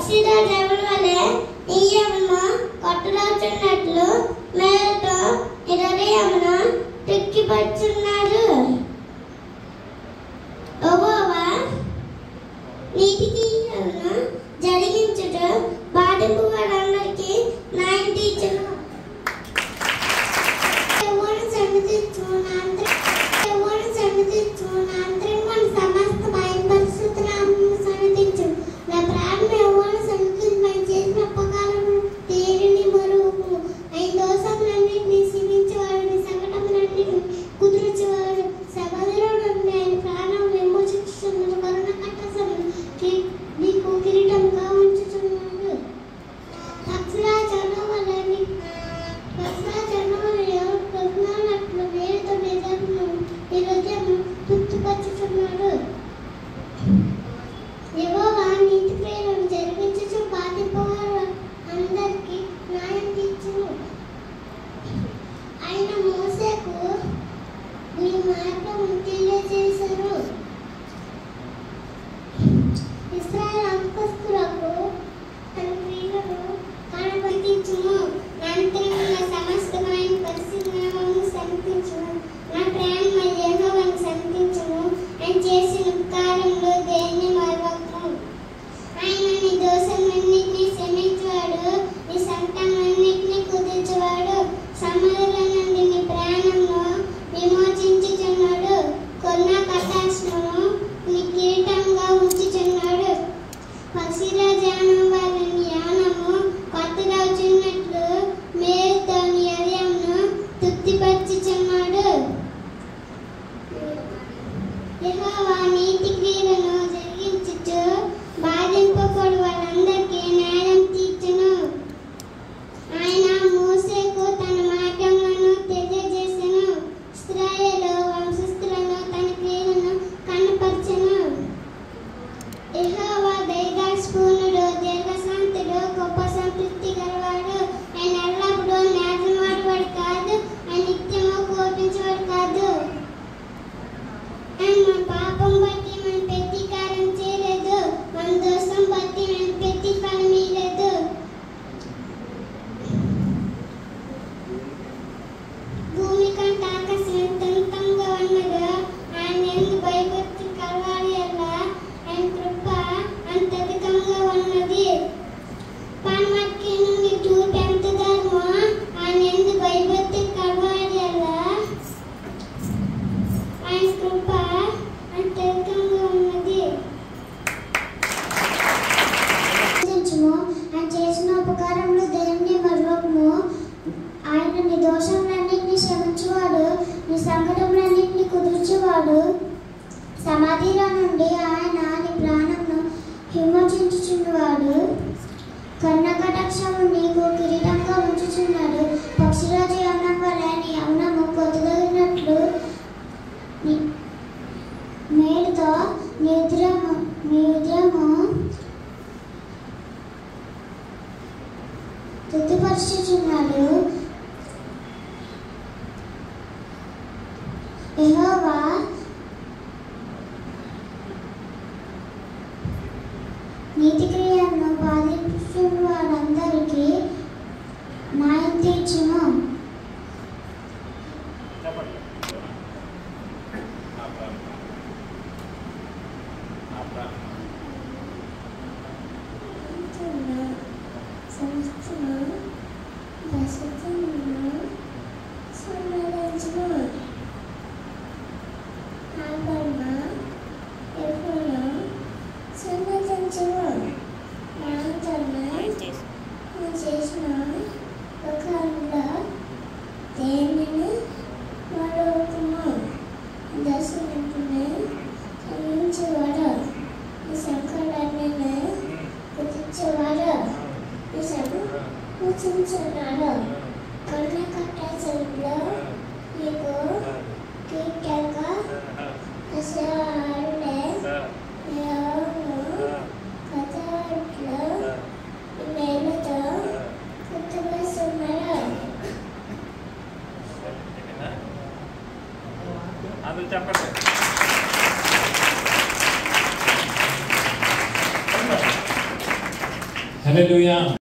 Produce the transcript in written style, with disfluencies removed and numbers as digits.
పక్షిలో దేవుని వలె నీయమును కొట్టులాచున్నట్లు మేలుతో హృదయమును తృప్తిపరుచున్నాడు. యెహోవా నీతికి జరిగించుట బాధింపు వారందరికీ న్యాయం తీర్చును. సమస్త భయం పరిశుద్ధనామమును సన్నిధించు. నా ప్రాణం యెహోవాను సన్నిధించమని చేసిన ఉపకారం తేరిని మరువకు. ఆయన దోషములన్నిటినీ క్షమించేవాడు, నీ సంకటములన్నిటినీ కుదుర్చేవాడు. సమాధిలో నుండి ఆయన ప్రాణం విమోచించుచున్నాడు. కరుణ కటాక్షము నీకు కిరీటంగా ఉంచుచున్నాడు. పక్షుల చనువలని ప్రజ్ఞానట్లు వేరుతో హృదయము తృప్తిపరచుచున్నాడు. యెహోవా నీతి క్రియలను జరిగించుచు బాధింపవారు అందరికీ న్యాయం తీర్చును. ఆయన మోసేకు నీ మార్గము తెలియజేశారు. ఇశ్రాయేలు అంతస్తులకు తన క్రియలను కనబడించును. అంతరంగ సమస్తమైన పరిశుద్ధనామమును సన్నిధించును. నా ప్రేమ యెహోవాను సన్నిధించును. ఆయన చేసిన ఉపకారములు దేన్ని మరువకు. ఆయన నీ దోషములన్నిటినీ క్షమించువాడు, నీ సంకటములన్నిటినీ కుదిర్చువాడు. సమాధుల నుండి నీ ప్రాణమును విమోచించుచున్నాడు. కరుణ కటాక్షమును నీ కిరీటంగా ఉంచుచున్నాడు. పక్షిలో జానం వారిని యానము కొత్తగా వచ్చినట్లు మేలుతో నీ హృదయమును తృప్తిపరచుచున్నాడు. యెహోవా నీతి క్రియలను జరిగించుచు బాధింపబడు వాళ్ళందరికీ న్యాయం తీర్చును. ఆయన మోసేకు తన మార్గములను తెలియజేసెను. ఇశ్రాయేలు వంశస్థులను తన క్రియలను కనపరచెను. యెహోవా దయాపూర్ణుడు, దీర్ఘశాంతుడు, గొప్ప సంతృప్తి గలవాడు. ఆయన ఎల్లప్పుడూ న్యాయమాడువాడు కాదు, ఆయన నిత్యము కోపించేవాడు కాదు. ఆయన మన పాపం బట్టి మన ప్రతీకారం చేయలేదు, మన దోషం బట్టి మన ప్రతిఫలం ఇయ్యలేదు. భూమి కంటే ఆకాశం ఎంత ఉన్నతంగా ఉన్నదో ఆయన యందు భయభక్తి కలవారి యెడల ఆయన కృప అంత అధికంగా ఉన్నది. పడమటి నుండి తూర్పు ఎంత దూరమో ఆయన యందు భయభక్తి కలవారి యెడల ఆయన కృప అంత అధికంగా ఉన్నది. ఆయన చేసిన ఉపకారములు దేన్ని మరువకుము. ఆయన నీ దోషములన్నిటినీ క్షమించువాడు, నీ సంకటములన్నిటినీ కుదుర్చువాడు. సమాధిలో నుండి ఆయన నీ ప్రాణమును విమోచించుచున్నవాడు. కరుణ కటాక్షము నీకు కిరీటంగా ఉంచుచున్నాడు. పక్షిరాజు యవనం వలె నీ యవనము పొద్దుగలిగినట్లు మేలుతో నీ హృదయము తృప్తిపరచుచున్నాడు. యెహోవా నీతి క్రియలను బాధించుచున్న వారందరికీ న్యాయం తీర్చును. హల్లెలూయా.